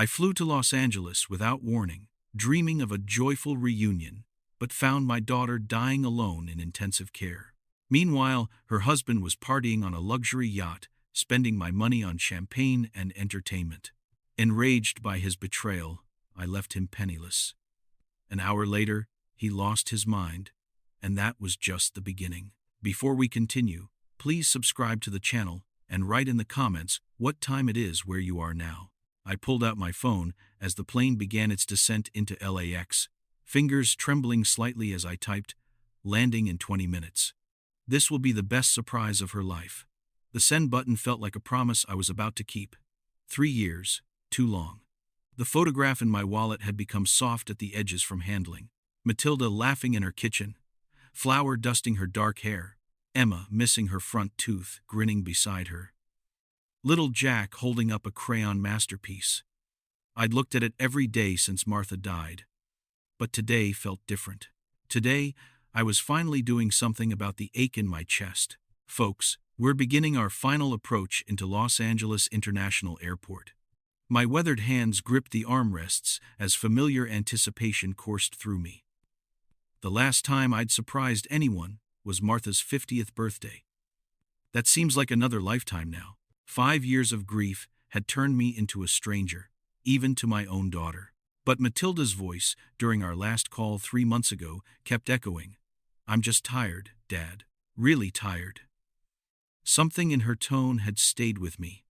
I flew to Los Angeles without warning, dreaming of a joyful reunion, but found my daughter dying alone in intensive care. Meanwhile, her husband was partying on a luxury yacht, spending my money on champagne and entertainment. Enraged by his betrayal, I left him penniless. An hour later, he lost his mind, and that was just the beginning. Before we continue, please subscribe to the channel and write in the comments what time it is where you are now. I pulled out my phone as the plane began its descent into LAX, fingers trembling slightly as I typed, landing in 20 minutes. This will be the best surprise of her life. The send button felt like a promise I was about to keep. 3 years, too long. The photograph in my wallet had become soft at the edges from handling. Matilda laughing in her kitchen, Flower dusting her dark hair, Emma missing her front tooth, grinning beside her. Little Jack holding up a crayon masterpiece. I'd looked at it every day since Martha died. But today felt different. Today, I was finally doing something about the ache in my chest. Folks, we're beginning our final approach into Los Angeles International Airport. My weathered hands gripped the armrests as familiar anticipation coursed through me. The last time I'd surprised anyone was Martha's 50th birthday. That seems like another lifetime now. 5 years of grief had turned me into a stranger, even to my own daughter. But Matilda's voice, during our last call 3 months ago, kept echoing. "I'm just tired, Dad. Really tired." Something in her tone had stayed with me,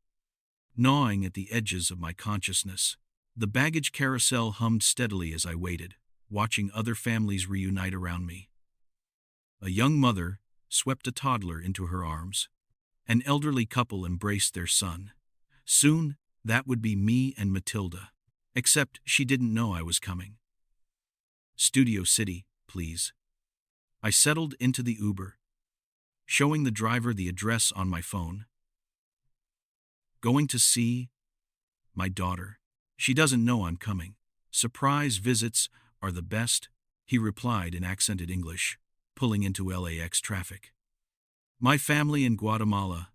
gnawing at the edges of my consciousness. The baggage carousel hummed steadily as I waited, watching other families reunite around me. A young mother swept a toddler into her arms. An elderly couple embraced their son. Soon, that would be me and Matilda. Except she didn't know I was coming. "Studio City, please." I settled into the Uber, showing the driver the address on my phone. "Going to see my daughter. She doesn't know I'm coming. Surprise visits are the best," he replied in accented English, pulling into LAX traffic. "My family in Guatemala.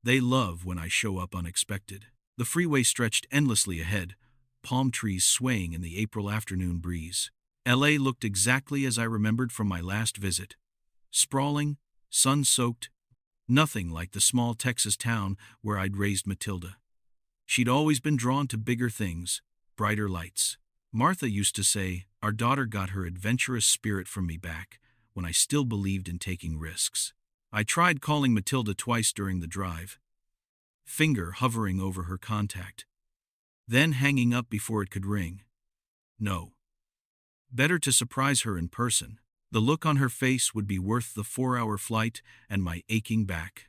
They love when I show up unexpected." The freeway stretched endlessly ahead, palm trees swaying in the April afternoon breeze. LA looked exactly as I remembered from my last visit. Sprawling, sun-soaked, nothing like the small Texas town where I'd raised Matilda. She'd always been drawn to bigger things, brighter lights. Martha used to say, "Our daughter got her adventurous spirit from me back," when I still believed in taking risks. I tried calling Matilda twice during the drive, finger hovering over her contact, then hanging up before it could ring. No. Better to surprise her in person. The look on her face would be worth the 4-hour flight and my aching back.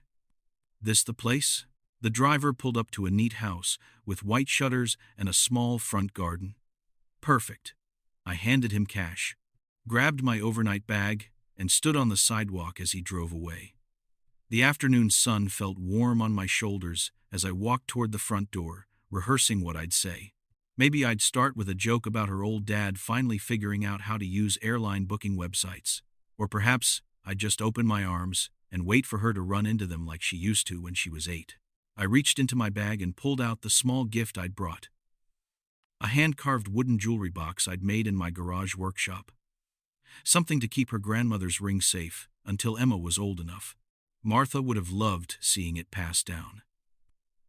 "This the place?" The driver pulled up to a neat house with white shutters and a small front garden. "Perfect." I handed him cash, grabbed my overnight bag, and stood on the sidewalk as he drove away. The afternoon sun felt warm on my shoulders as I walked toward the front door, rehearsing what I'd say. Maybe I'd start with a joke about her old dad finally figuring out how to use airline booking websites. Or perhaps I'd just open my arms and wait for her to run into them like she used to when she was 8. I reached into my bag and pulled out the small gift I'd brought. A hand-carved wooden jewelry box I'd made in my garage workshop. Something to keep her grandmother's ring safe until Emma was old enough. Martha would have loved seeing it passed down.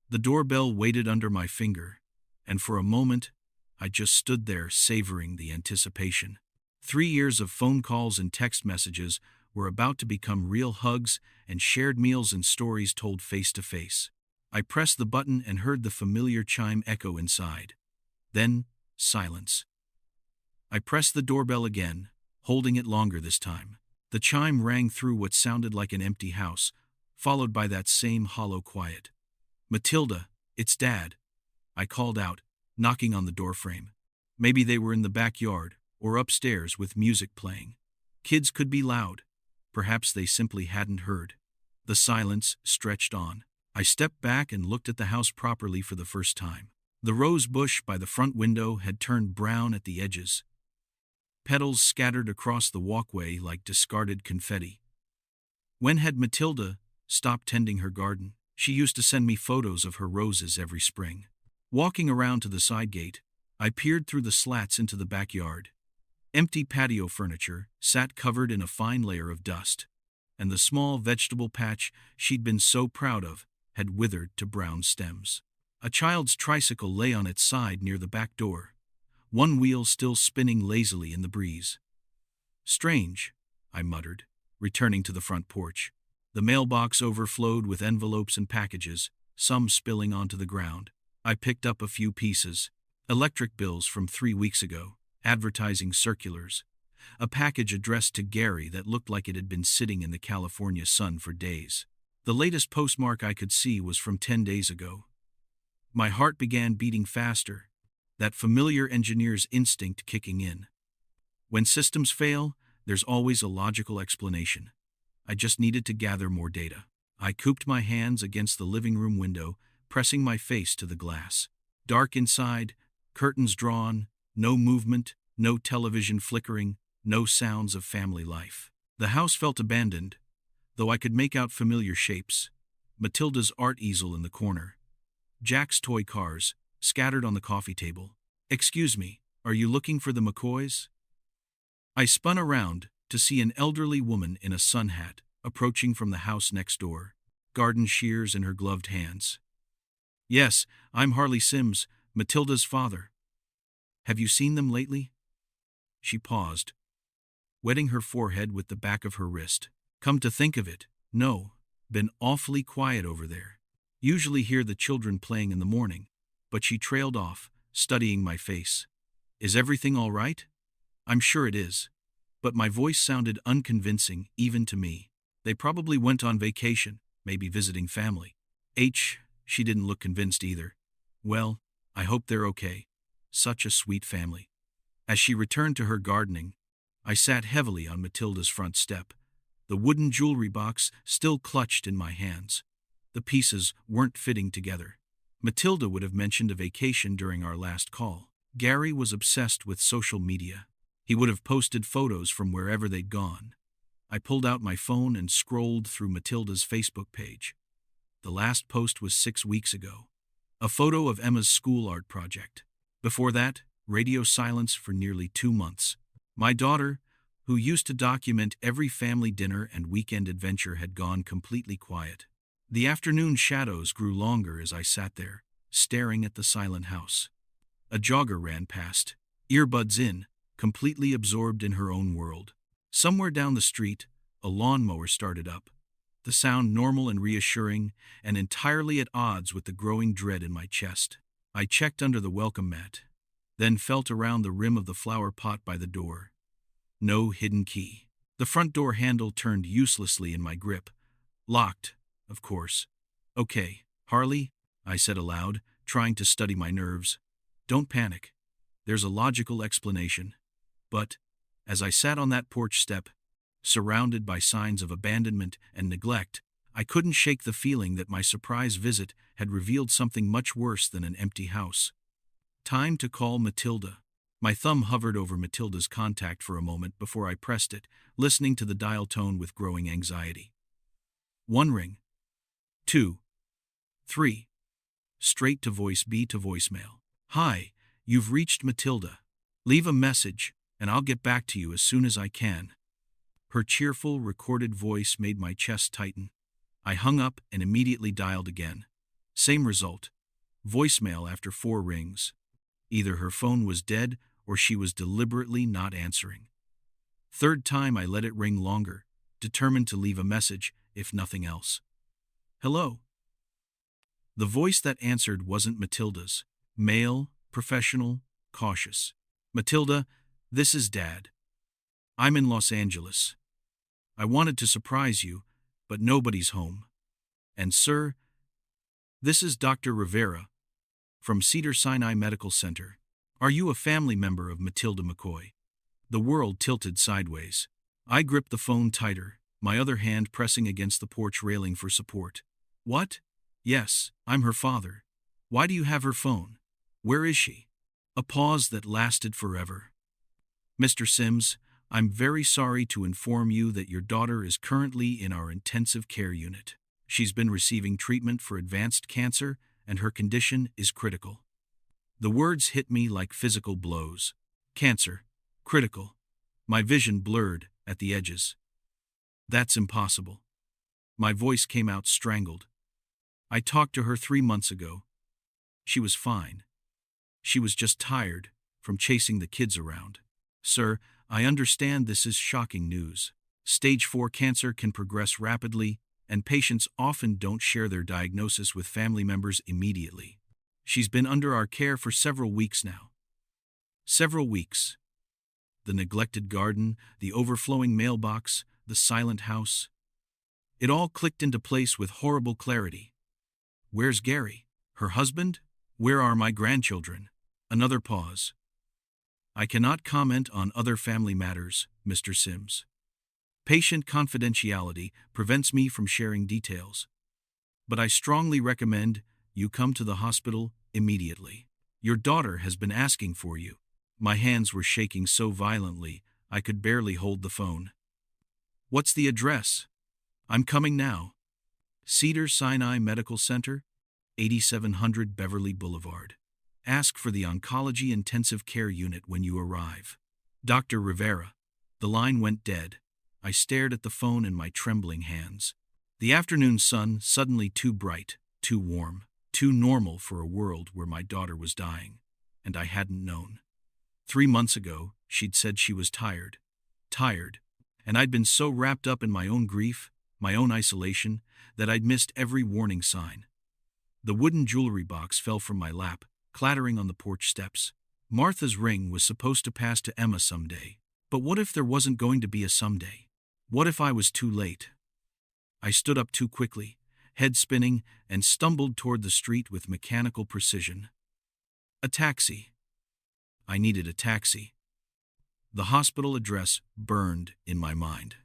The doorbell waited under my finger, and for a moment, I just stood there savoring the anticipation. 3 years of phone calls and text messages were about to become real hugs and shared meals and stories told face to face. I pressed the button and heard the familiar chime echo inside. Then, silence. I pressed the doorbell again, holding it longer this time. The chime rang through what sounded like an empty house, followed by that same hollow quiet. "Matilda, it's Dad," I called out, knocking on the doorframe. Maybe they were in the backyard or upstairs with music playing. Kids could be loud. Perhaps they simply hadn't heard. The silence stretched on. I stepped back and looked at the house properly for the first time. The rose bush by the front window had turned brown at the edges. Petals scattered across the walkway like discarded confetti. When had Matilda stopped tending her garden? She used to send me photos of her roses every spring. Walking around to the side gate, I peered through the slats into the backyard. Empty patio furniture sat covered in a fine layer of dust, and the small vegetable patch she'd been so proud of had withered to brown stems. A child's tricycle lay on its side near the back door, one wheel still spinning lazily in the breeze. Strange, I muttered, returning to the front porch. The mailbox overflowed with envelopes and packages, some spilling onto the ground. I picked up a few pieces: electric bills from 3 weeks ago, advertising circulars, a package addressed to Gary that looked like it had been sitting in the California sun for days. The latest postmark I could see was from 10 days ago. My heart began beating faster, that familiar engineer's instinct kicking in. When systems fail, there's always a logical explanation. I just needed to gather more data. I cooped my hands against the living room window, pressing my face to the glass. Dark inside, curtains drawn, no movement, no television flickering, no sounds of family life. The house felt abandoned, though I could make out familiar shapes: Matilda's art easel in the corner, Jack's toy cars scattered on the coffee table. "Excuse me, are you looking for the McCoys?" I spun around to see an elderly woman in a sun hat approaching from the house next door, garden shears in her gloved hands. "Yes, I'm Harley Sims, Matilda's father. Have you seen them lately?" She paused, wetting her forehead with the back of her wrist. "Come to think of it, no. Been awfully quiet over there. Usually hear the children playing in the morning." But she trailed off, studying my face. "Is everything all right?" "I'm sure it is." But my voice sounded unconvincing, even to me. "They probably went on vacation, maybe visiting family." She didn't look convinced either. "Well, I hope they're okay. Such a sweet family." As she returned to her gardening, I sat heavily on Matilda's front step, the wooden jewelry box still clutched in my hands. The pieces weren't fitting together. Matilda would have mentioned a vacation during our last call. Gary was obsessed with social media. He would have posted photos from wherever they'd gone. I pulled out my phone and scrolled through Matilda's Facebook page. The last post was 6 weeks ago. A photo of Emma's school art project. Before that, radio silence for nearly 2 months. My daughter, who used to document every family dinner and weekend adventure, had gone completely quiet. The afternoon shadows grew longer as I sat there, staring at the silent house. A jogger ran past, earbuds in, completely absorbed in her own world. Somewhere down the street, a lawnmower started up, the sound normal and reassuring, and entirely at odds with the growing dread in my chest. I checked under the welcome mat, then felt around the rim of the flower pot by the door. No hidden key. The front door handle turned uselessly in my grip. Locked, of course. "Okay, Harley," I said aloud, trying to steady my nerves. "Don't panic. There's a logical explanation." But, as I sat on that porch step, surrounded by signs of abandonment and neglect, I couldn't shake the feeling that my surprise visit had revealed something much worse than an empty house. Time to call Matilda. My thumb hovered over Matilda's contact for a moment before I pressed it, listening to the dial tone with growing anxiety. 1 ring. 2. 3. Straight to voice B to voicemail. "Hi, you've reached Matilda. Leave a message, and I'll get back to you as soon as I can." Her cheerful, recorded voice made my chest tighten. I hung up and immediately dialed again. Same result. Voicemail after 4 rings. Either her phone was dead or she was deliberately not answering. Third time I let it ring longer, determined to leave a message, if nothing else. "Hello." The voice that answered wasn't Matilda's. Male, professional, cautious. "Matilda, this is Dad. I'm in Los Angeles. I wanted to surprise you, but nobody's home. And sir, this is Dr. Rivera from Cedars-Sinai Medical Center. Are you a family member of Matilda McCoy?" The world tilted sideways. I gripped the phone tighter, my other hand pressing against the porch railing for support. "What? Yes, I'm her father. Why do you have her phone? Where is she?" A pause that lasted forever. "Mr. Sims, I'm very sorry to inform you that your daughter is currently in our intensive care unit. She's been receiving treatment for advanced cancer, and her condition is critical." The words hit me like physical blows. Cancer. Critical. My vision blurred at the edges. That's impossible. My voice came out strangled. I talked to her 3 months ago. She was fine. She was just tired from chasing the kids around. Sir, I understand this is shocking news. Stage 4 cancer can progress rapidly, and patients often don't share their diagnosis with family members immediately. She's been under our care for several weeks now. Several weeks. The neglected garden, the overflowing mailbox, the silent house. It all clicked into place with horrible clarity. Where's Gary? Her husband? Where are my grandchildren? Another pause. I cannot comment on other family matters, Mr. Sims. Patient confidentiality prevents me from sharing details. But I strongly recommend you come to the hospital immediately. Your daughter has been asking for you. My hands were shaking so violently I could barely hold the phone. What's the address? I'm coming now. Cedars-Sinai Medical Center, 8700 Beverly Boulevard. Ask for the Oncology Intensive Care Unit when you arrive. Dr. Rivera. The line went dead. I stared at the phone in my trembling hands. The afternoon sun, suddenly too bright, too warm, too normal for a world where my daughter was dying, and I hadn't known. 3 months ago, she'd said she was tired, and I'd been so wrapped up in my own grief, my own isolation, that I'd missed every warning sign. The wooden jewelry box fell from my lap, clattering on the porch steps. Martha's ring was supposed to pass to Emma someday. But what if there wasn't going to be a someday? What if I was too late? I stood up too quickly, head spinning, and stumbled toward the street with mechanical precision. A taxi. I needed a taxi. The hospital address burned in my mind.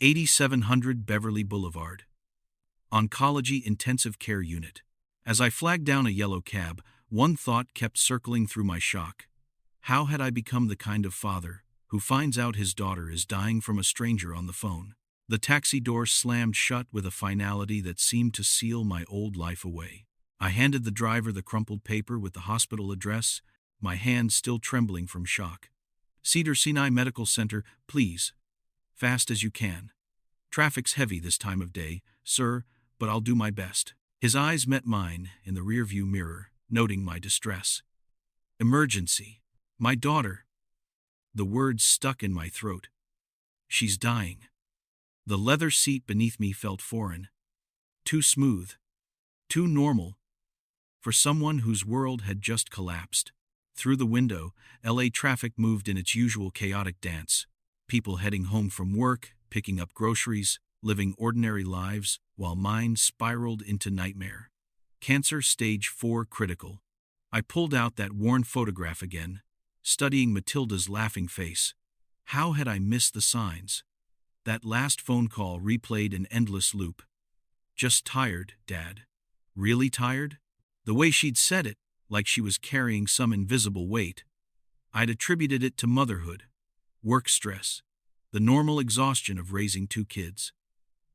8700 Beverly Boulevard. Oncology Intensive Care Unit. As I flagged down a yellow cab, one thought kept circling through my shock. How had I become the kind of father who finds out his daughter is dying from a stranger on the phone? The taxi door slammed shut with a finality that seemed to seal my old life away. I handed the driver the crumpled paper with the hospital address, my hand still trembling from shock. Cedars-Sinai Medical Center, please. Fast as you can. Traffic's heavy this time of day, sir, but I'll do my best. His eyes met mine in the rearview mirror, noting my distress. Emergency. My daughter. The words stuck in my throat. She's dying. The leather seat beneath me felt foreign. Too smooth. Too normal. For someone whose world had just collapsed. Through the window, LA traffic moved in its usual chaotic dance. People heading home from work, picking up groceries, living ordinary lives, while mine spiraled into nightmare. Cancer stage 4 critical. I pulled out that worn photograph again, studying Matilda's laughing face. How had I missed the signs? That last phone call replayed in endless loop. Just tired, Dad. Really tired? The way she'd said it, like she was carrying some invisible weight. I'd attributed it to motherhood, work stress, the normal exhaustion of raising 2 kids.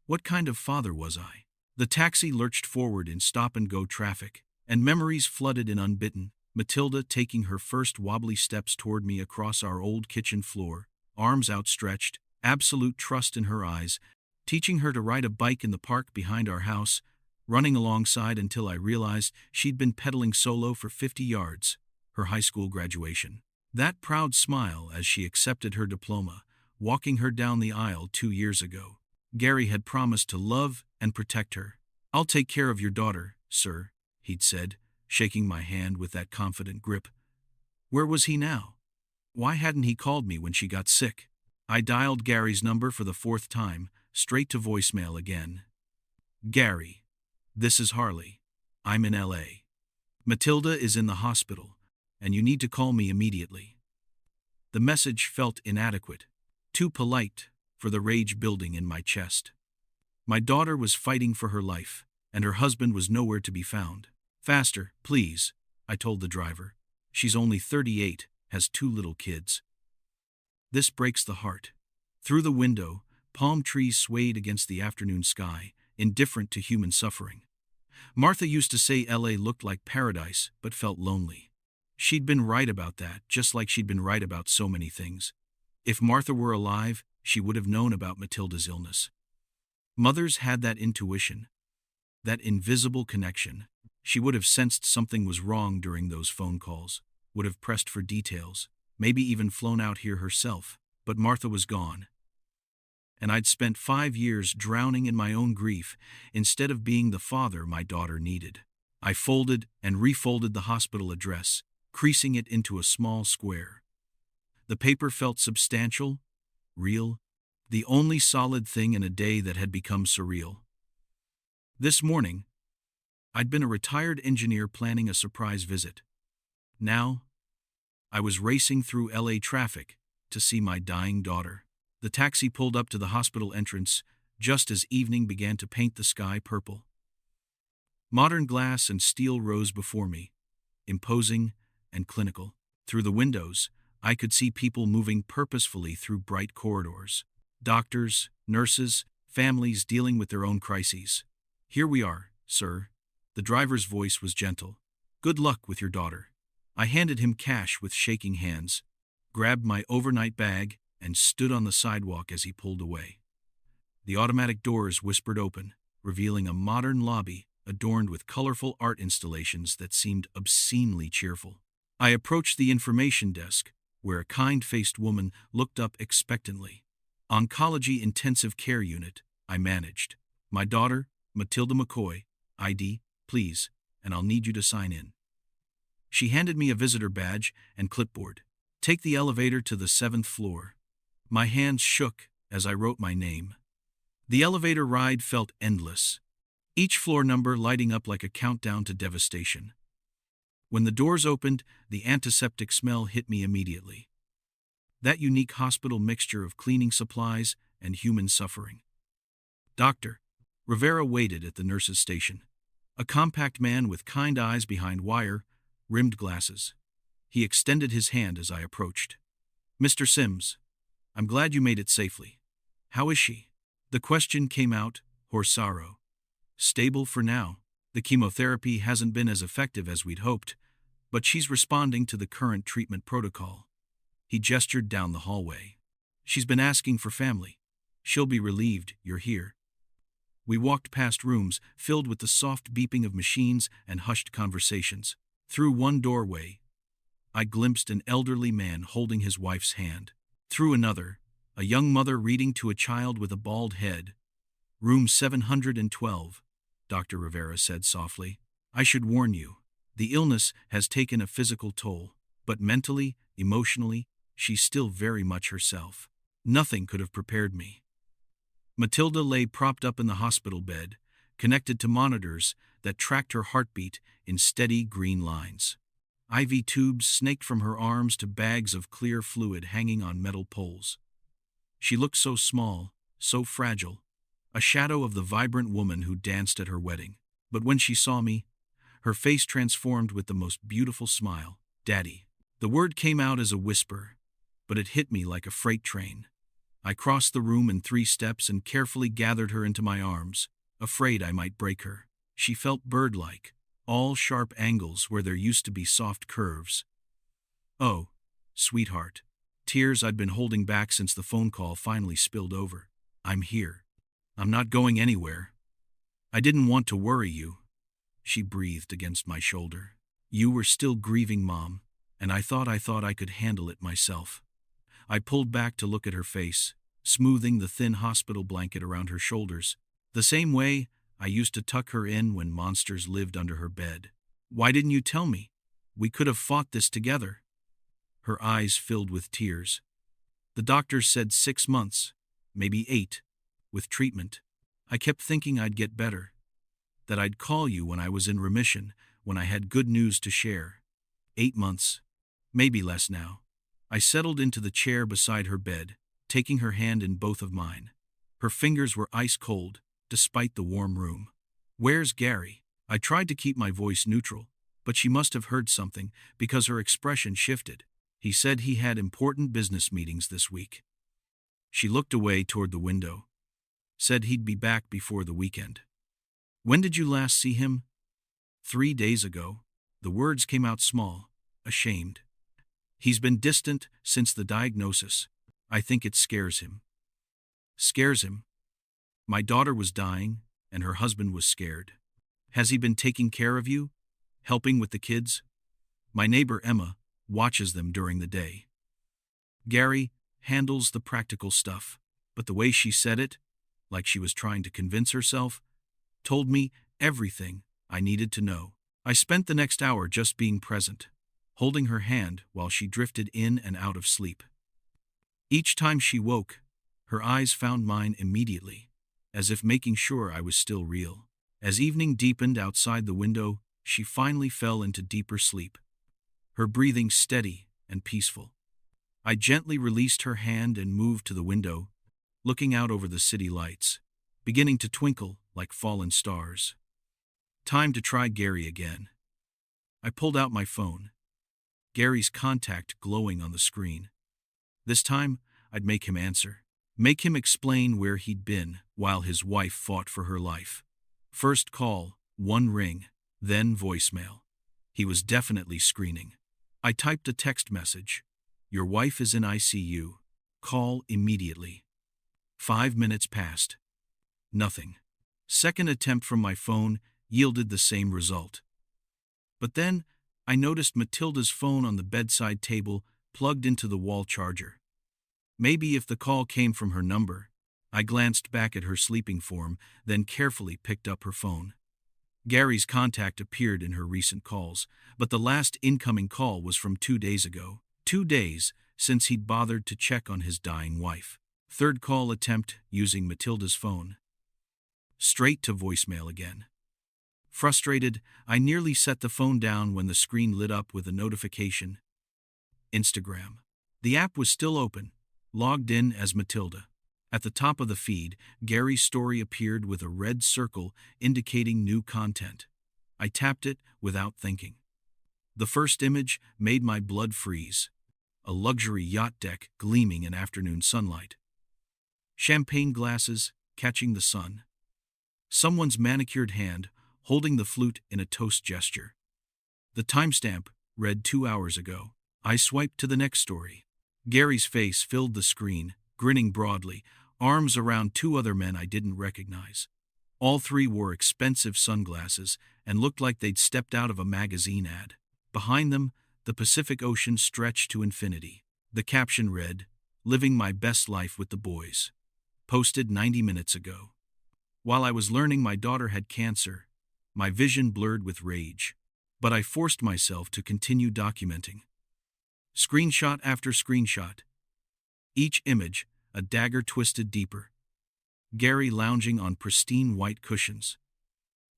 What kind of father was I? The taxi lurched forward in stop-and-go traffic, and memories flooded in unbidden. Matilda taking her first wobbly steps toward me across our old kitchen floor, arms outstretched, absolute trust in her eyes, teaching her to ride a bike in the park behind our house, running alongside until I realized she'd been pedaling solo for 50 yards, her high school graduation. That proud smile as she accepted her diploma, walking her down the aisle 2 years ago. Gary had promised to love and protect her. I'll take care of your daughter, sir, he'd said, shaking my hand with that confident grip. Where was he now? Why hadn't he called me when she got sick? I dialed Gary's number for the 4th time, straight to voicemail again. Gary. This is Harley. I'm in LA. Matilda is in the hospital, and you need to call me immediately. The message felt inadequate, too polite for the rage building in my chest. My daughter was fighting for her life, and her husband was nowhere to be found. Faster, please, I told the driver. She's only 38, has 2 little kids. This breaks the heart. Through the window, palm trees swayed against the afternoon sky, indifferent to human suffering. Martha used to say LA looked like paradise, but felt lonely. She'd been right about that, just like she'd been right about so many things. If Martha were alive, she would have known about Matilda's illness. Mothers had that intuition, that invisible connection. She would have sensed something was wrong during those phone calls, would have pressed for details, maybe even flown out here herself. But Martha was gone. And I'd spent 5 years drowning in my own grief instead of being the father my daughter needed. I folded and refolded the hospital address, creasing it into a small square. The paper felt substantial, real, the only solid thing in a day that had become surreal. This morning, I'd been a retired engineer planning a surprise visit. Now, I was racing through LA traffic to see my dying daughter. The taxi pulled up to the hospital entrance just as evening began to paint the sky purple. Modern glass and steel rose before me, imposing and clinical. Through the windows, I could see people moving purposefully through bright corridors. Doctors, nurses, families dealing with their own crises. "Here we are, sir." The driver's voice was gentle. "Good luck with your daughter." I handed him cash with shaking hands, grabbed my overnight bag, and stood on the sidewalk as he pulled away. The automatic doors whispered open, revealing a modern lobby adorned with colorful art installations that seemed obscenely cheerful. I approached the information desk, where a kind-faced woman looked up expectantly. "Oncology Intensive Care Unit," I managed. "My daughter, Matilda McCoy, ID, please, and I'll need you to sign in." She handed me a visitor badge and clipboard. "Take the elevator to the 7th floor." My hands shook as I wrote my name. The elevator ride felt endless, each floor number lighting up like a countdown to devastation. When the doors opened, the antiseptic smell hit me immediately. That unique hospital mixture of cleaning supplies and human suffering. Dr. Rivera waited at the nurse's station, a compact man with kind eyes behind wire-rimmed glasses. He extended his hand as I approached. "Mr. Sims, I'm glad you made it safely. How is she?" The question came out, hoarse sorrow. "Stable for now. The chemotherapy hasn't been as effective as we'd hoped, but she's responding to the current treatment protocol." He gestured down the hallway. "She's been asking for family. She'll be relieved you're here." We walked past rooms filled with the soft beeping of machines and hushed conversations. Through one doorway, I glimpsed an elderly man holding his wife's hand. Through another, a young mother reading to a child with a bald head. "Room 712, Dr. Rivera said softly. "I should warn you, the illness has taken a physical toll, but mentally, emotionally, she's still very much herself." Nothing could have prepared me. Matilda lay propped up in the hospital bed, connected to monitors that tracked her heartbeat in steady green lines. IV tubes snaked from her arms to bags of clear fluid hanging on metal poles. She looked so small, so fragile, a shadow of the vibrant woman who danced at her wedding. But when she saw me, her face transformed with the most beautiful smile. "Daddy." The word came out as a whisper, but it hit me like a freight train. I crossed the room in 3 steps and carefully gathered her into my arms, afraid I might break her. She felt bird-like, all sharp angles where there used to be soft curves. "Oh, sweetheart." Tears I'd been holding back since the phone call finally spilled over. "I'm here. I'm not going anywhere. I didn't want to worry you." She breathed against my shoulder. "You were still grieving, Mom, and I thought I could handle it myself." I pulled back to look at her face, smoothing the thin hospital blanket around her shoulders, the same way I used to tuck her in when monsters lived under her bed. "Why didn't you tell me? We could have fought this together." Her eyes filled with tears. "The doctors said 6 months, maybe 8, with treatment. I kept thinking I'd get better, that I'd call you when I was in remission, when I had good news to share. 8 months, maybe less now." I settled into the chair beside her bed, taking her hand in both of mine. Her fingers were ice cold, despite the warm room. "Where's Gary?" I tried to keep my voice neutral, but she must have heard something because her expression shifted. "He said he had important business meetings this week." She looked away toward the window. "Said he'd be back before the weekend." "When did you last see him?" 3 days ago." The words came out small, a ashamed. He's been distant since the diagnosis. I think it scares him. Scares him? My daughter was dying, and her husband was scared. Has he been taking care of you? Helping with the kids? My neighbor Emma watches them during the day. Gary handles the practical stuff, but the way she said it, like she was trying to convince herself, told me everything I needed to know. I spent the next hour just being present, holding her hand while she drifted in and out of sleep. Each time she woke, her eyes found mine immediately, as if making sure I was still real. As evening deepened outside the window, she finally fell into deeper sleep, her breathing steady and peaceful. I gently released her hand and moved to the window, looking out over the city lights, beginning to twinkle like fallen stars. Time to try Gary again. I pulled out my phone, Gary's contact glowing on the screen. This time, I'd make him answer. Make him explain where he'd been while his wife fought for her life. First call, one ring, then voicemail. He was definitely screening. I typed a text message. Your wife is in ICU. Call immediately. 5 minutes passed. Nothing. Second attempt from my phone yielded the same result. But then, I noticed Matilda's phone on the bedside table plugged into the wall charger. Maybe if the call came from her number. I glanced back at her sleeping form, then carefully picked up her phone. Gary's contact appeared in her recent calls, but the last incoming call was from 2 days ago. 2 days since he'd bothered to check on his dying wife. Third call attempt using Matilda's phone. Straight to voicemail again. Frustrated, I nearly set the phone down when the screen lit up with a notification. Instagram. The app was still open, logged in as Matilda. At the top of the feed, Gary's story appeared with a red circle indicating new content. I tapped it without thinking. The first image made my blood freeze. A luxury yacht deck gleaming in afternoon sunlight. Champagne glasses catching the sun. Someone's manicured hand holding the flute in a toast gesture. The timestamp read 2 hours ago. I swiped to the next story. Gary's face filled the screen, grinning broadly, arms around 2 other men I didn't recognize. All 3 wore expensive sunglasses and looked like they'd stepped out of a magazine ad. Behind them, the Pacific Ocean stretched to infinity. The caption read, "Living my best life with the boys." Posted 90 minutes ago. While I was learning my daughter had cancer, my vision blurred with rage, but I forced myself to continue documenting. Screenshot after screenshot. Each image, a dagger twisted deeper. Gary lounging on pristine white cushions.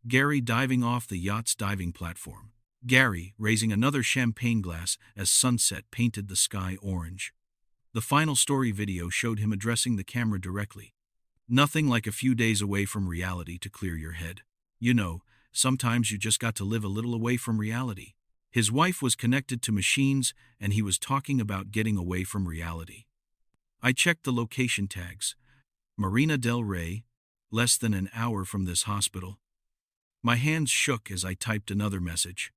Gary diving off the yacht's diving platform. Gary raising another champagne glass as sunset painted the sky orange. The final story video showed him addressing the camera directly. Nothing like a few days away from reality to clear your head. You know, sometimes you just got to live a little away from reality. His wife was connected to machines, and he was talking about getting away from reality. I checked the location tags. Marina del Rey, less than an hour from this hospital. My hands shook as I typed another message.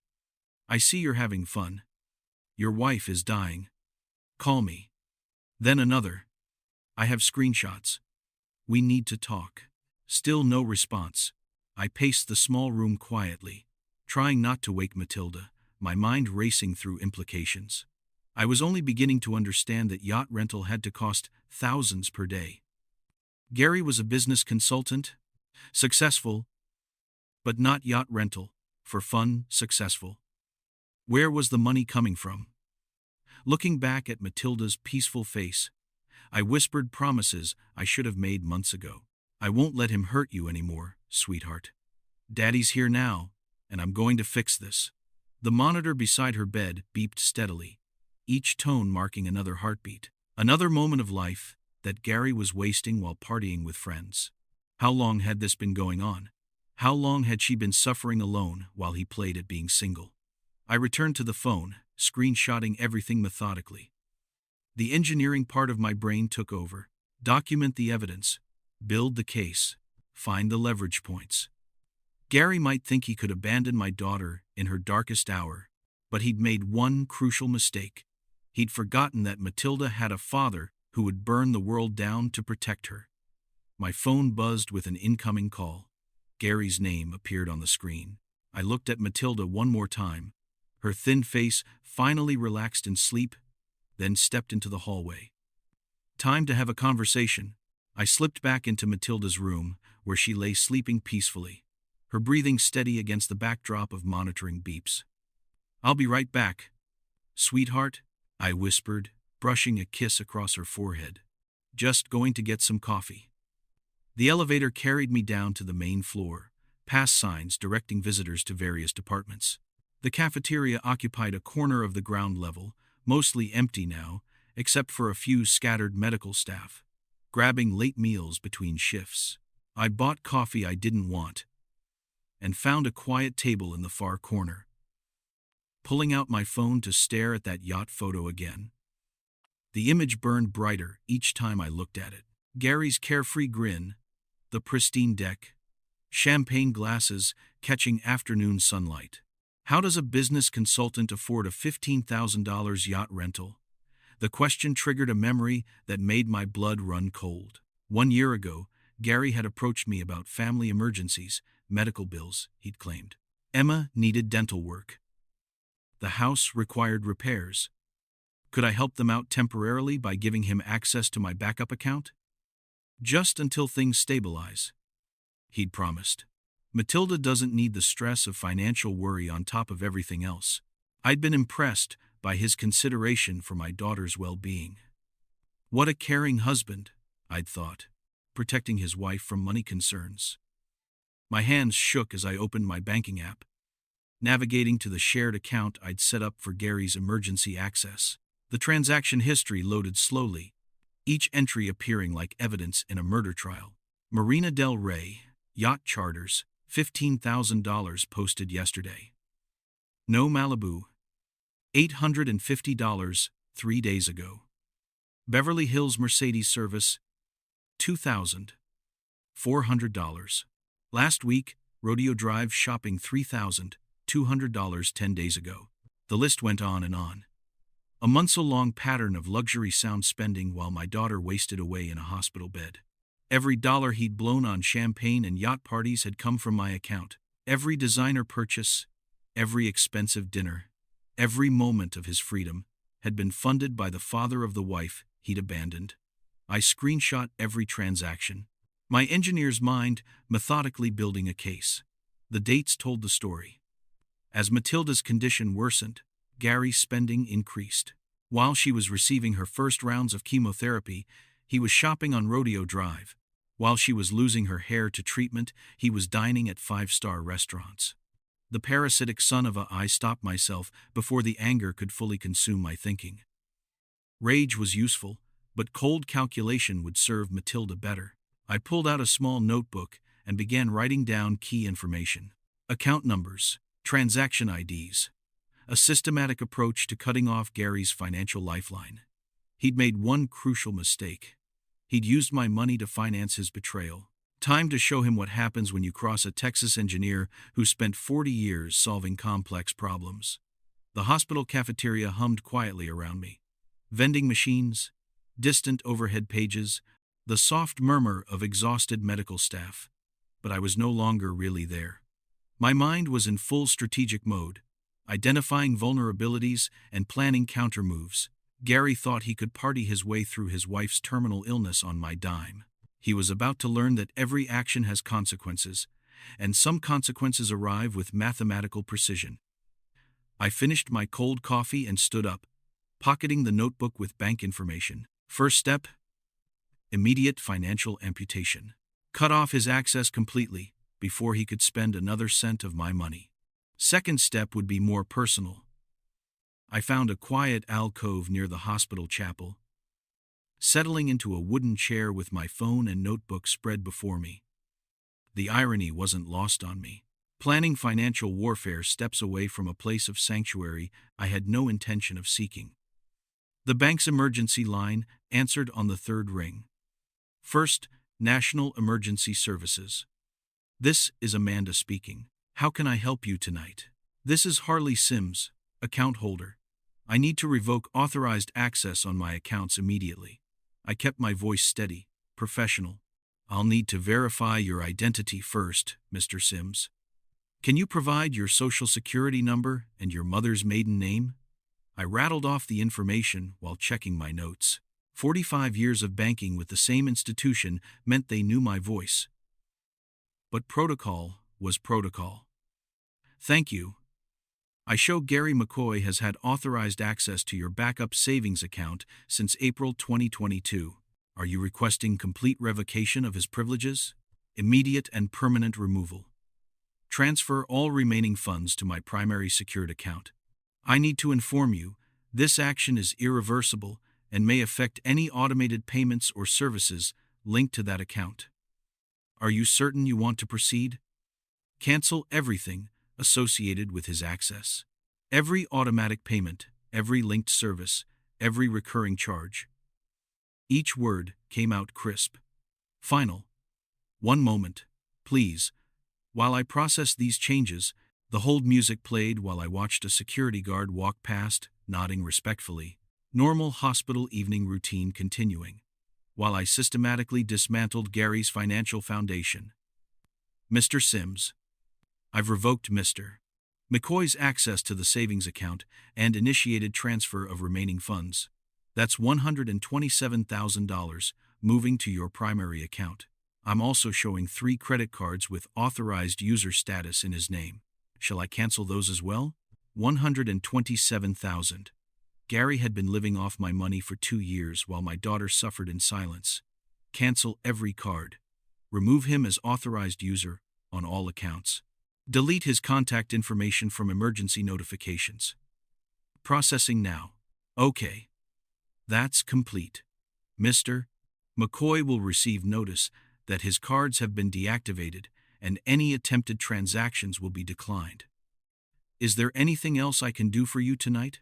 I see you're having fun. Your wife is dying. Call me. Then another. I have screenshots. We need to talk. Still no response. I paced the small room quietly, trying not to wake Matilda, my mind racing through implications. I was only beginning to understand that yacht rental had to cost thousands per day. Gary was a business consultant, successful, but not yacht rental, for fun, successful. Where was the money coming from? Looking back at Matilda's peaceful face, I whispered promises I should have made months ago. I won't let him hurt you anymore, sweetheart. Daddy's here now, and I'm going to fix this. The monitor beside her bed beeped steadily, each tone marking another heartbeat. Another moment of life that Gary was wasting while partying with friends. How long had this been going on? How long had she been suffering alone while he played at being single? I returned to the phone, screenshotting everything methodically. The engineering part of my brain took over. Document the evidence. Build the case. Find the leverage points. Gary might think he could abandon my daughter in her darkest hour, But he'd made one crucial mistake. He'd forgotten that Matilda had a father who would burn the world down to protect her. My phone buzzed with an incoming call. Gary's name appeared on the screen. I looked at Matilda one more time. Her thin face finally relaxed in sleep, then stepped into the hallway. Time to have a conversation. I slipped back into Matilda's room, where she lay sleeping peacefully, her breathing steady against the backdrop of monitoring beeps. "I'll be right back, sweetheart," I whispered, brushing a kiss across her forehead. "Just going to get some coffee." The elevator carried me down to the main floor, past signs directing visitors to various departments. The cafeteria occupied a corner of the ground level, mostly empty now, except for a few scattered medical staff, grabbing late meals between shifts. I bought coffee I didn't want, and found a quiet table in the far corner. Pulling out my phone to stare at that yacht photo again. The image burned brighter each time I looked at it. Gary's carefree grin, the pristine deck, champagne glasses catching afternoon sunlight. How does a business consultant afford a $15,000 yacht rental? The question triggered a memory that made my blood run cold. 1 year ago, Gary had approached me about family emergencies, medical bills, he'd claimed. Emma needed dental work. The house required repairs. Could I help them out temporarily by giving him access to my backup account? Just until things stabilize, he'd promised. Matilda doesn't need the stress of financial worry on top of everything else. I'd been impressed by his consideration for my daughter's well-being. What a caring husband, I'd thought, protecting his wife from money concerns. My hands shook as I opened my banking app, navigating to the shared account I'd set up for Gary's emergency access. The transaction history loaded slowly, each entry appearing like evidence in a murder trial. Marina del Rey, yacht charters, $15,000 posted yesterday. No Malibu, $850 3 days ago. Beverly Hills Mercedes service, $2,400. Last week, Rodeo Drive shopping $3,200 10 days ago. The list went on and on. A months-long pattern of luxury sound spending while my daughter wasted away in a hospital bed. Every dollar he'd blown on champagne and yacht parties had come from my account. Every designer purchase, every expensive dinner, every moment of his freedom had been funded by the father of the wife he'd abandoned. I screenshot every transaction, my engineer's mind methodically building a case. The dates told the story. As Matilda's condition worsened, Gary's spending increased. While she was receiving her first rounds of chemotherapy, he was shopping on Rodeo Drive. While she was losing her hair to treatment, he was dining at 5-star restaurants. The parasitic son of a I stopped myself before the anger could fully consume my thinking. Rage was useful, but cold calculation would serve Matilda better. I pulled out a small notebook and began writing down key information. Account numbers, transaction IDs. A systematic approach to cutting off Gary's financial lifeline. He'd made one crucial mistake. He'd used my money to finance his betrayal. Time to show him what happens when you cross a Texas engineer who spent 40 years solving complex problems. The hospital cafeteria hummed quietly around me. Vending machines, distant overhead pages, the soft murmur of exhausted medical staff. But I was no longer really there. My mind was in full strategic mode, identifying vulnerabilities and planning countermoves. Gary thought he could party his way through his wife's terminal illness on my dime. He was about to learn that every action has consequences, and some consequences arrive with mathematical precision. I finished my cold coffee and stood up, pocketing the notebook with bank information. First step: immediate financial amputation. Cut off his access completely before he could spend another cent of my money. Second step would be more personal. I found a quiet alcove near the hospital chapel, settling into a wooden chair with my phone and notebook spread before me. The irony wasn't lost on me. Planning financial warfare steps away from a place of sanctuary I had no intention of seeking. The bank's emergency line answered on the third ring. First, National Emergency Services. This is Amanda speaking. How can I help you tonight? This is Harley Sims, Account holder. I need to revoke authorized access on my accounts immediately. I kept my voice steady, professional. I'll need to verify your identity first, Mr. Sims. Can you provide your social security number and your mother's maiden name? I rattled off the information while checking my notes. 45 years of banking with the same institution meant they knew my voice. But protocol was protocol. Thank you. I show Gary McCoy has had authorized access to your backup savings account since April 2022. Are you requesting complete revocation of his privileges? Immediate and permanent removal. Transfer all remaining funds to my primary secured account. I need to inform you, this action is irreversible and may affect any automated payments or services linked to that account. Are you certain you want to proceed? Cancel everything associated with his access. Every automatic payment, every linked service, every recurring charge. Each word came out crisp. Final. One moment, please. While I processed these changes, the hold music played while I watched a security guard walk past, nodding respectfully. Normal hospital evening routine continuing, while I systematically dismantled Gary's financial foundation. Mr. Sims. I've revoked Mr. McCoy's access to the savings account and initiated transfer of remaining funds. That's $127,000 moving to your primary account. I'm also showing 3 credit cards with authorized user status in his name. Shall I cancel those as well? $127,000. Gary had been living off my money for 2 years while my daughter suffered in silence. Cancel every card. Remove him as authorized user on all accounts. Delete his contact information from emergency notifications. Processing now. Okay. That's complete. Mr. McCoy will receive notice that his cards have been deactivated and any attempted transactions will be declined. Is there anything else I can do for you tonight?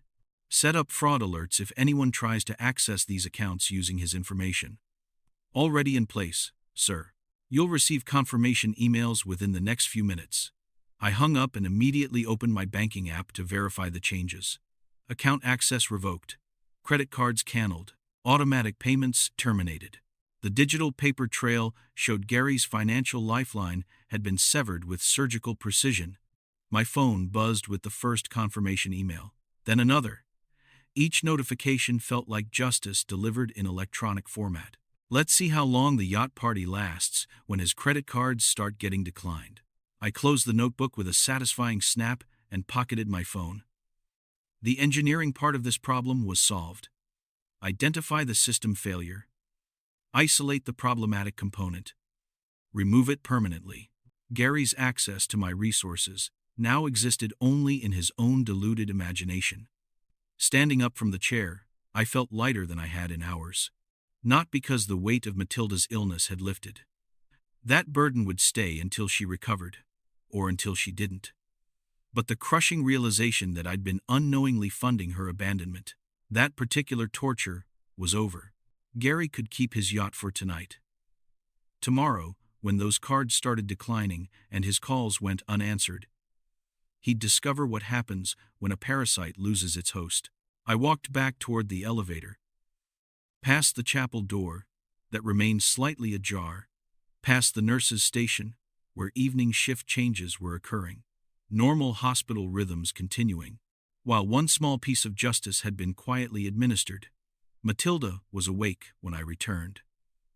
Set up fraud alerts if anyone tries to access these accounts using his information. Already in place, sir. You'll receive confirmation emails within the next few minutes. I hung up and immediately opened my banking app to verify the changes. Account access revoked. Credit cards canceled. Automatic payments terminated. The digital paper trail showed Gary's financial lifeline had been severed with surgical precision. My phone buzzed with the first confirmation email, then another. Each notification felt like justice delivered in electronic format. Let's see how long the yacht party lasts when his credit cards start getting declined. I closed the notebook with a satisfying snap and pocketed my phone. The engineering part of this problem was solved. Identify the system failure. Isolate the problematic component. Remove it permanently. Gary's access to my resources now existed only in his own deluded imagination. Standing up from the chair, I felt lighter than I had in hours. Not because the weight of Matilda's illness had lifted. That burden would stay until she recovered, or until she didn't. But the crushing realization that I'd been unknowingly funding her abandonment, that particular torture, was over. Gary could keep his yacht for tonight. Tomorrow, when those cards started declining and his calls went unanswered, he'd discover what happens when a parasite loses its host. I walked back toward the elevator, past the chapel door that remained slightly ajar, past the nurse's station where evening shift changes were occurring, normal hospital rhythms continuing, while one small piece of justice had been quietly administered. Matilda was awake when I returned,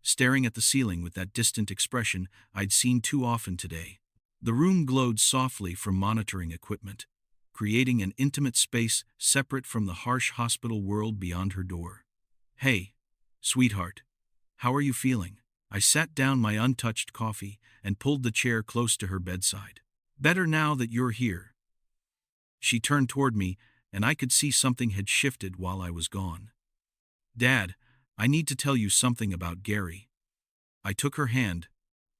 staring at the ceiling with that distant expression I'd seen too often today. The room glowed softly from monitoring equipment, creating an intimate space separate from the harsh hospital world beyond her door. "Hey, sweetheart, how are you feeling?" I sat down my untouched coffee and pulled the chair close to her bedside. "Better now that you're here." She turned toward me, and I could see something had shifted while I was gone. "Dad, I need to tell you something about Gary." I took her hand,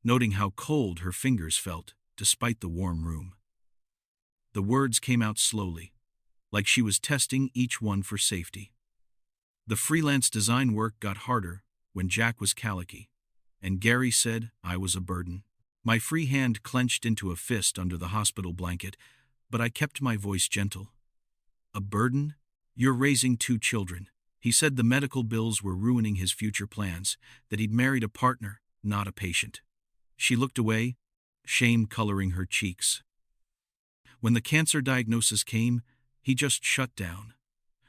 noting how cold her fingers felt despite the warm room. The words came out slowly, like she was testing each one for safety. The freelance design work got harder when Jack was calicky, and Gary said I was a burden. My free hand clenched into a fist under the hospital blanket, but I kept my voice gentle. A burden? You're raising 2 children. He said the medical bills were ruining his future plans, that he'd married a partner, not a patient. She looked away, shame coloring her cheeks. When the cancer diagnosis came, he just shut down.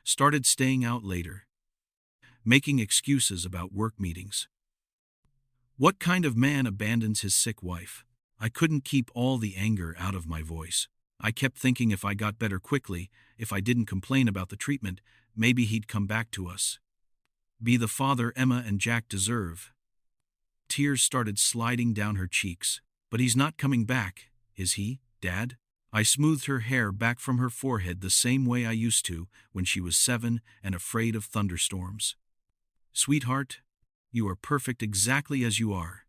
Started staying out later, making excuses about work meetings. What kind of man abandons his sick wife? I couldn't keep all the anger out of my voice. I kept thinking if I got better quickly, if I didn't complain about the treatment, maybe he'd come back to us. Be the father Emma and Jack deserve. Tears started sliding down her cheeks. But he's not coming back, is he, Dad? I smoothed her hair back from her forehead the same way I used to when she was 7 and afraid of thunderstorms. Sweetheart, you are perfect exactly as you are.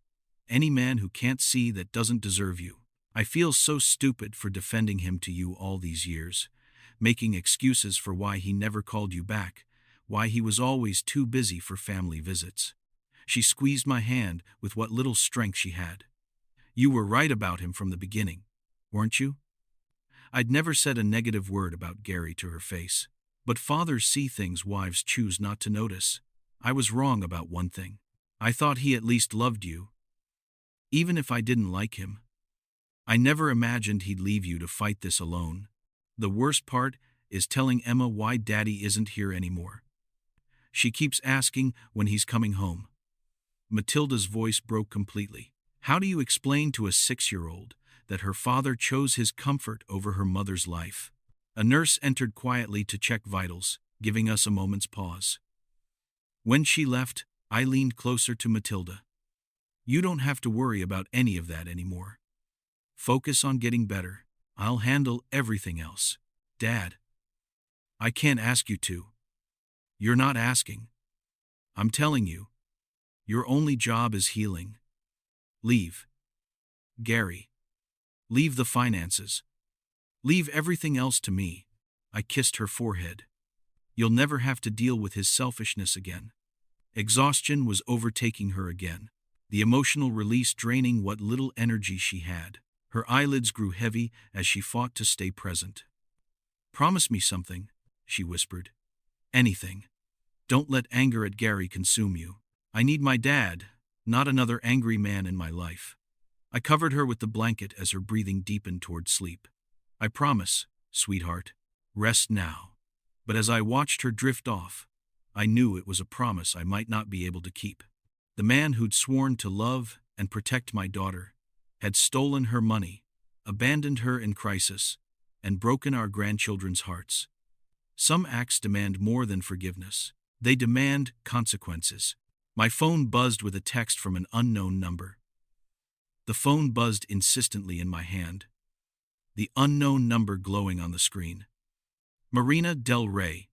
Any man who can't see that doesn't deserve you. I feel so stupid for defending him to you all these years, making excuses for why he never called you back, why he was always too busy for family visits. She squeezed my hand with what little strength she had. You were right about him from the beginning, weren't you? I'd never said a negative word about Gary to her face. But fathers see things wives choose not to notice. I was wrong about one thing. I thought he at least loved you. Even if I didn't like him. I never imagined he'd leave you to fight this alone. The worst part is telling Emma why Daddy isn't here anymore. She keeps asking when he's coming home. Matilda's voice broke completely. How do you explain to a 6-year-old that her father chose his comfort over her mother's life? A nurse entered quietly to check vitals, giving us a moment's pause. When she left, I leaned closer to Matilda. You don't have to worry about any of that anymore. Focus on getting better. I'll handle everything else. Dad. I can't ask you to. You're not asking. I'm telling you. Your only job is healing. Leave. Gary. Leave the finances. Leave everything else to me. I kissed her forehead. You'll never have to deal with his selfishness again. Exhaustion was overtaking her again, the emotional release draining what little energy she had. Her eyelids grew heavy as she fought to stay present. Promise me something, she whispered. Anything. Don't let anger at Gary consume you. I need my dad, not another angry man in my life. I covered her with the blanket as her breathing deepened toward sleep. I promise, sweetheart. Rest now. But as I watched her drift off, I knew it was a promise I might not be able to keep. The man who'd sworn to love and protect my daughter had stolen her money, abandoned her in crisis, and broken our grandchildren's hearts. Some acts demand more than forgiveness. They demand consequences. My phone buzzed with a text from an unknown number. The phone buzzed insistently in my hand, the unknown number glowing on the screen. Marina Del Rey.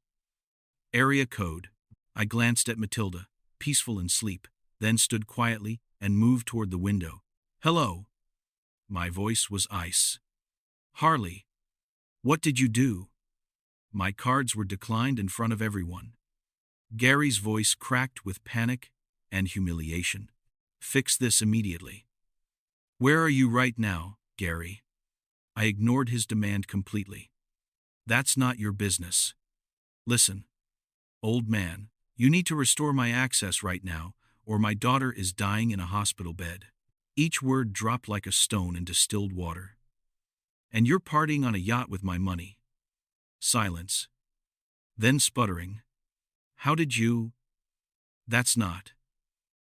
Area code. I glanced at Matilda, peaceful in sleep, then stood quietly and moved toward the window. Hello. My voice was ice. Harley. What did you do? My cards were declined in front of everyone. Gary's voice cracked with panic and humiliation. Fix this immediately. Where are you right now, Gary? I ignored his demand completely. That's not your business. Listen, old man, you need to restore my access right now, or my daughter is dying in a hospital bed. Each word dropped like a stone in distilled water. And you're partying on a yacht with my money. Silence. Then sputtering. How did you? That's not.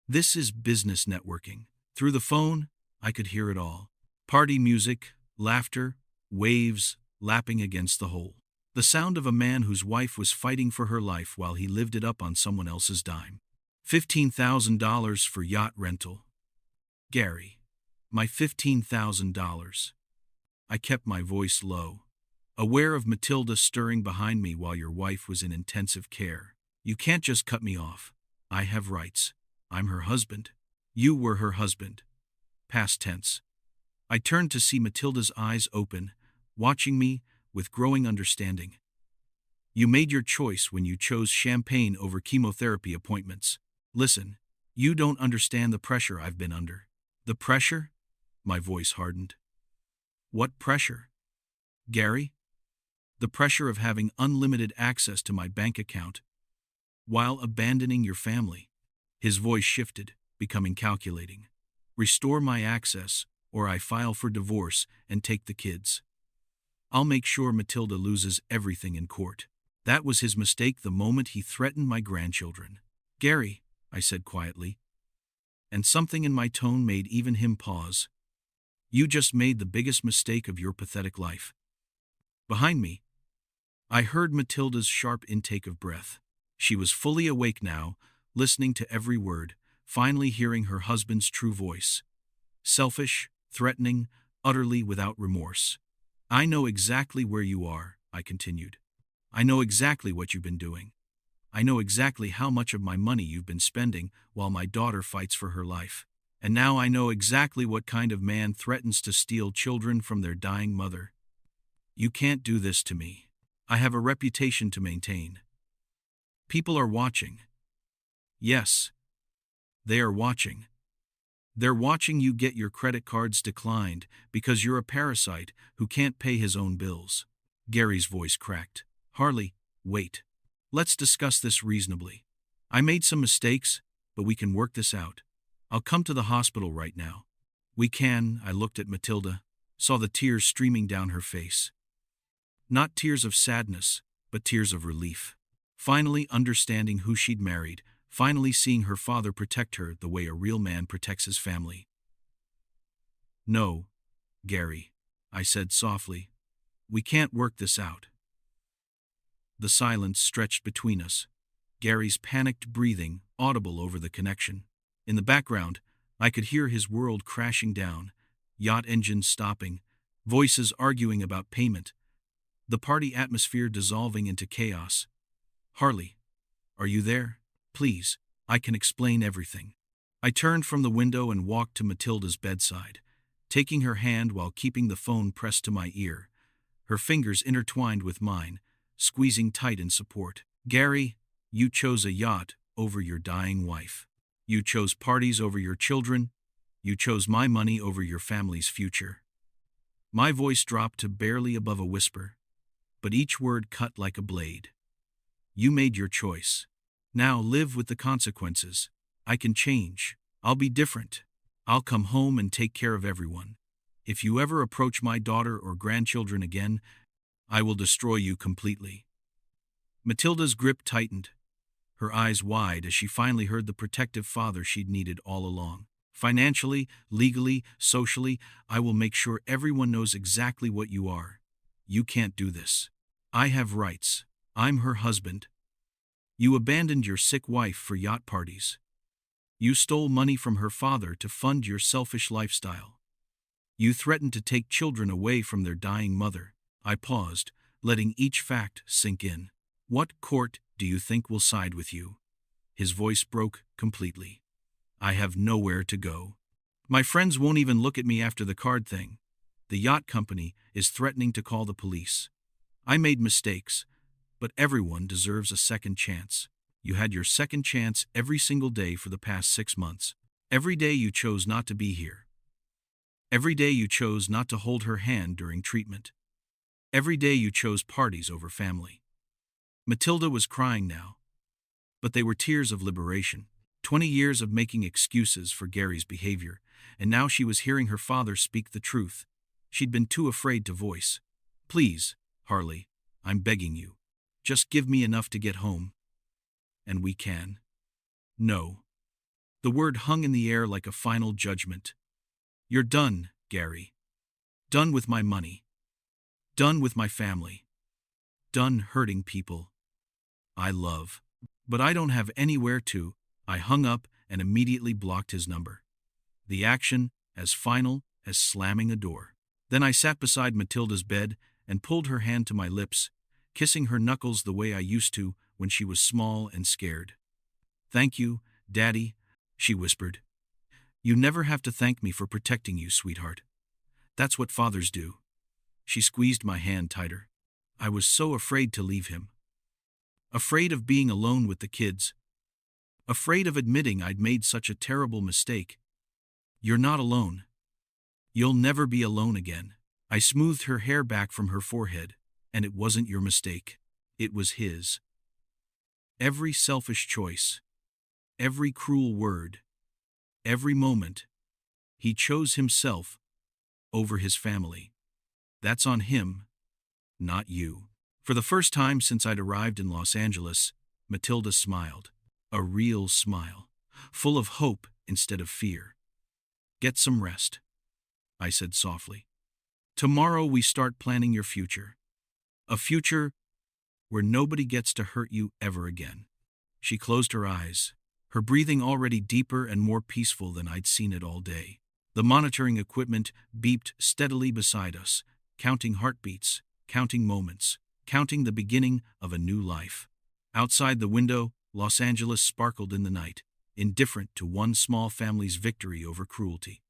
This is business networking. Through the phone, I could hear it all. Party music, laughter, waves, lapping against the hull. The sound of a man whose wife was fighting for her life while he lived it up on someone else's dime. $15,000 for yacht rental. Gary. My $15,000. I kept my voice low, aware of Matilda stirring behind me while your wife was in intensive care. You can't just cut me off. I have rights. I'm her husband. You were her husband. Past tense. I turned to see Matilda's eyes open, watching me with growing understanding. You made your choice when you chose champagne over chemotherapy appointments. Listen, you don't understand the pressure I've been under. The pressure? My voice hardened. What pressure? Gary? The pressure of having unlimited access to my bank account while abandoning your family. His voice shifted, becoming calculating. Restore my access, or I file for divorce and take the kids. I'll make sure Matilda loses everything in court. That was his mistake the moment he threatened my grandchildren. Gary, I said quietly, and something in my tone made even him pause. You just made the biggest mistake of your pathetic life. Behind me, I heard Matilda's sharp intake of breath. She was fully awake now, listening to every word, finally hearing her husband's true voice. Selfish, threatening, utterly without remorse. I know exactly where you are, I continued. I know exactly what you've been doing. I know exactly how much of my money you've been spending while my daughter fights for her life. And now I know exactly what kind of man threatens to steal children from their dying mother. You can't do this to me. I have a reputation to maintain. People are watching. Yes, they are watching. They're watching you get your credit cards declined because you're a parasite who can't pay his own bills. Gary's voice cracked. Harley, wait. Let's discuss this reasonably. I made some mistakes, but we can work this out. I'll come to the hospital right now. We can. I looked at Matilda, saw the tears streaming down her face. Not tears of sadness, but tears of relief. Finally understanding who she'd married, finally seeing her father protect her the way a real man protects his family. No, Gary, I said softly. We can't work this out. The silence stretched between us, Gary's panicked breathing audible over the connection. In the background, I could hear his world crashing down, yacht engines stopping, voices arguing about payment, the party atmosphere dissolving into chaos. Harley, are you there? Please, I can explain everything. I turned from the window and walked to Matilda's bedside, taking her hand while keeping the phone pressed to my ear, her fingers intertwined with mine, squeezing tight in support. Gary, you chose a yacht over your dying wife. You chose parties over your children. You chose my money over your family's future. My voice dropped to barely above a whisper, but each word cut like a blade. You made your choice. Now live with the consequences. I can change. I'll be different. I'll come home and take care of everyone. If you ever approach my daughter or grandchildren again, I will destroy you completely. Matilda's grip tightened, her eyes wide as she finally heard the protective father she'd needed all along. Financially, legally, socially, I will make sure everyone knows exactly what you are. You can't do this. I have rights. I'm her husband. You abandoned your sick wife for yacht parties. You stole money from her father to fund your selfish lifestyle. You threatened to take children away from their dying mother. I paused, letting each fact sink in. What court do you think will side with you? His voice broke completely. I have nowhere to go. My friends won't even look at me after the card thing. The yacht company is threatening to call the police. I made mistakes, but everyone deserves a second chance. You had your second chance every single day for the past 6 months. Every day you chose not to be here. Every day you chose not to hold her hand during treatment. Every day you chose parties over family. Matilda was crying now, but they were tears of liberation. 20 years of making excuses for Gary's behavior, and now she was hearing her father speak the truth. She'd been too afraid to voice. Please, Harley, I'm begging you. Just give me enough to get home. And we can. No. The word hung in the air like a final judgment. You're done, Gary. Done with my money. Done with my family. Done hurting people I love. But I don't have anywhere to. I hung up and immediately blocked his number. The action, as final as slamming a door. Then I sat beside Matilda's bed and pulled her hand to my lips, kissing her knuckles the way I used to when she was small and scared. Thank you, Daddy, she whispered. You never have to thank me for protecting you, sweetheart. That's what fathers do. She squeezed my hand tighter. I was so afraid to leave him. Afraid of being alone with the kids. Afraid of admitting I'd made such a terrible mistake. You're not alone. You'll never be alone again. I smoothed her hair back from her forehead, And it wasn't your mistake. It was his. Every selfish choice, every cruel word, every moment, he chose himself over his family. That's on him, not you. For the first time since I'd arrived in Los Angeles, Matilda smiled. A real smile, full of hope instead of fear. Get some rest, I said softly. Tomorrow we start planning your future. A future where nobody gets to hurt you ever again. She closed her eyes, her breathing already deeper and more peaceful than I'd seen it all day. The monitoring equipment beeped steadily beside us, counting heartbeats, counting moments, counting the beginning of a new life. Outside the window, Los Angeles sparkled in the night, indifferent to one small family's victory over cruelty.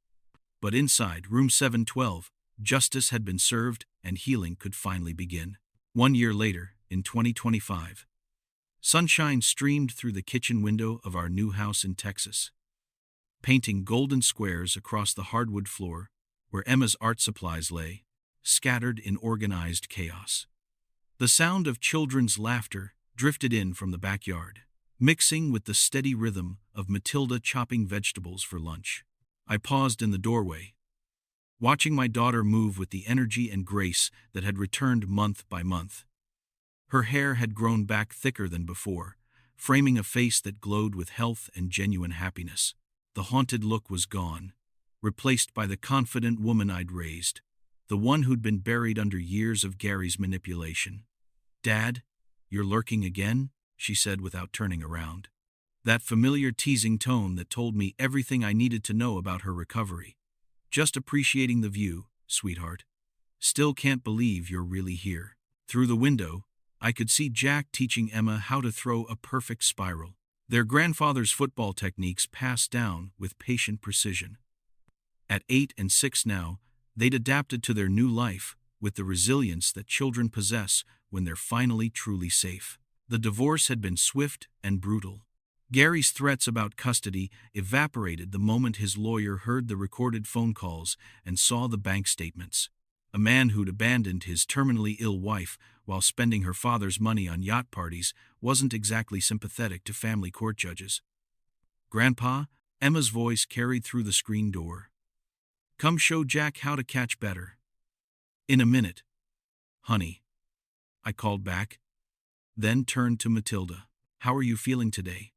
But inside room 712, justice had been served and healing could finally begin. 1 year later, in 2025, sunshine streamed through the kitchen window of our new house in Texas, painting golden squares across the hardwood floor where Emma's art supplies lay, scattered in organized chaos. The sound of children's laughter drifted in from the backyard, mixing with the steady rhythm of Matilda chopping vegetables for lunch. I paused in the doorway, watching my daughter move with the energy and grace that had returned month by month. Her hair had grown back thicker than before, framing a face that glowed with health and genuine happiness. The haunted look was gone, replaced by the confident woman I'd raised, the one who'd been buried under years of Gary's manipulation. "Dad, you're lurking again?" she said without turning around. That familiar teasing tone that told me everything I needed to know about her recovery. "Just appreciating the view, sweetheart. Still can't believe you're really here." Through the window, I could see Jack teaching Emma how to throw a perfect spiral, their grandfather's football techniques passed down with patient precision. At 8 and 6 now, they'd adapted to their new life with the resilience that children possess when they're finally truly safe. The divorce had been swift and brutal. Gary's threats about custody evaporated the moment his lawyer heard the recorded phone calls and saw the bank statements. A man who'd abandoned his terminally ill wife while spending her father's money on yacht parties wasn't exactly sympathetic to family court judges. "Grandpa," Emma's voice carried through the screen door. "Come show Jack how to catch better." "In a minute, honey," I called back, then turned to Matilda. "How are you feeling today?"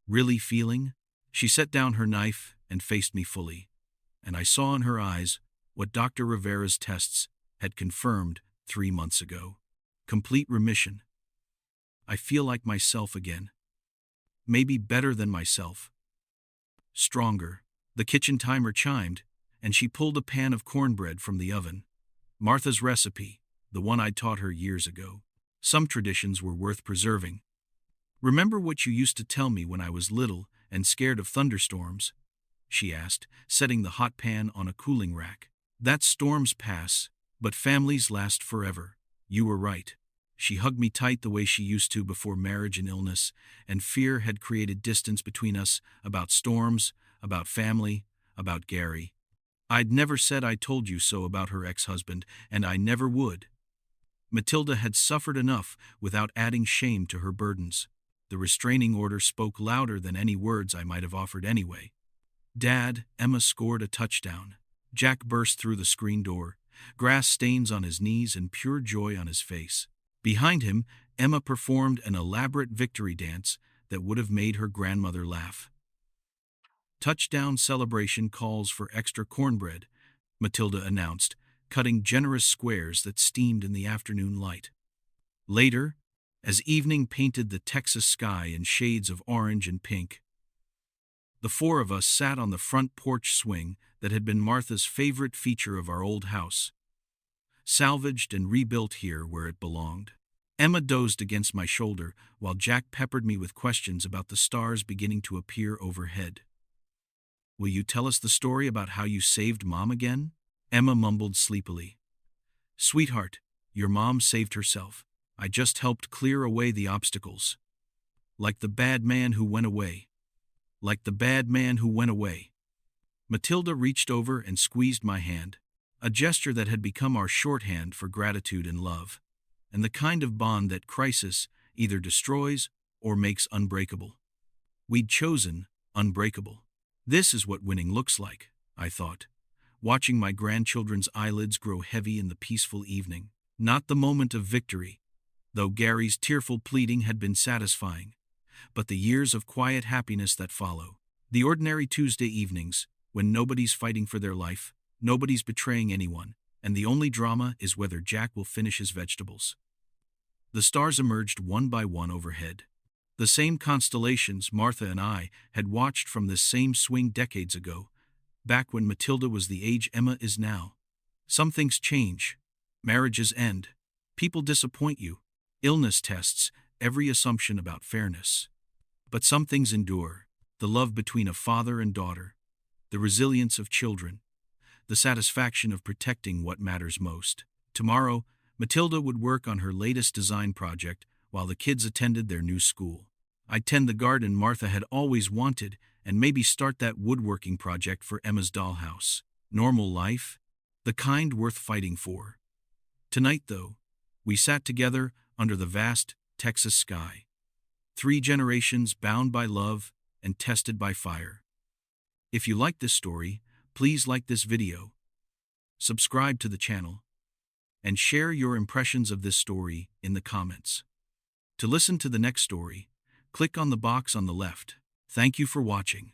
"Really feeling?" She set down her knife and faced me fully, and I saw in her eyes what Dr. Rivera's tests had confirmed 3 months ago. Complete remission. I feel like myself again. Maybe better than myself. Stronger. The kitchen timer chimed, and she pulled a pan of cornbread from the oven. Martha's recipe, the one I'd taught her years ago. Some traditions were worth preserving. "Remember what you used to tell me when I was little and scared of thunderstorms?" she asked, setting the hot pan on a cooling rack. "That storms pass, but families last forever. You were right." She hugged me tight the way she used to before marriage and illness, and fear had created distance between us about storms, about family, about Gary. I'd never said "I told you so" about her ex-husband, and I never would. Matilda had suffered enough without adding shame to her burdens. The restraining order spoke louder than any words I might have offered anyway. "Dad," Emma scored a touchdown. Jack burst through the screen door, grass stains on his knees and pure joy on his face. Behind him, Emma performed an elaborate victory dance that would have made her grandmother laugh. "Touchdown celebration calls for extra cornbread," Matilda announced, cutting generous squares that steamed in the afternoon light. Later, as evening painted the Texas sky in shades of orange and pink, the 4 of us sat on the front porch swing that had been Martha's favorite feature of our old house, salvaged and rebuilt here where it belonged. Emma dozed against my shoulder while Jack peppered me with questions about the stars beginning to appear overhead. "Will you tell us the story about how you saved Mom again?" Emma mumbled sleepily. "Sweetheart, your mom saved herself. I just helped clear away the obstacles. Like the bad man who went away. Like the bad man who went away." Matilda reached over and squeezed my hand, a gesture that had become our shorthand for gratitude and love. and the kind of bond that crisis either destroys or makes unbreakable. We'd chosen unbreakable. This is what winning looks like, I thought, watching my grandchildren's eyelids grow heavy in the peaceful evening. Not the moment of victory, though Gary's tearful pleading had been satisfying, but the years of quiet happiness that follow. The ordinary Tuesday evenings, when nobody's fighting for their life, nobody's betraying anyone, and the only drama is whether Jack will finish his vegetables. The stars emerged one by one overhead. The same constellations Martha and I had watched from this same swing decades ago, back when Matilda was the age Emma is now. Some things change. Marriages end. People disappoint you. Illness tests every assumption about fairness. But some things endure. The love between a father and daughter. The resilience of children. The satisfaction of protecting what matters most. Tomorrow, Matilda would work on her latest design project while the kids attended their new school. I'd tend the garden Martha had always wanted and maybe start that woodworking project for Emma's dollhouse. Normal life? The kind worth fighting for. Tonight, though, we sat together under the vast Texas sky. 3 generations bound by love and tested by fire. If you like this story, please like this video, subscribe to the channel, and share your impressions of this story in the comments. To listen to the next story, click on the box on the left. Thank you for watching.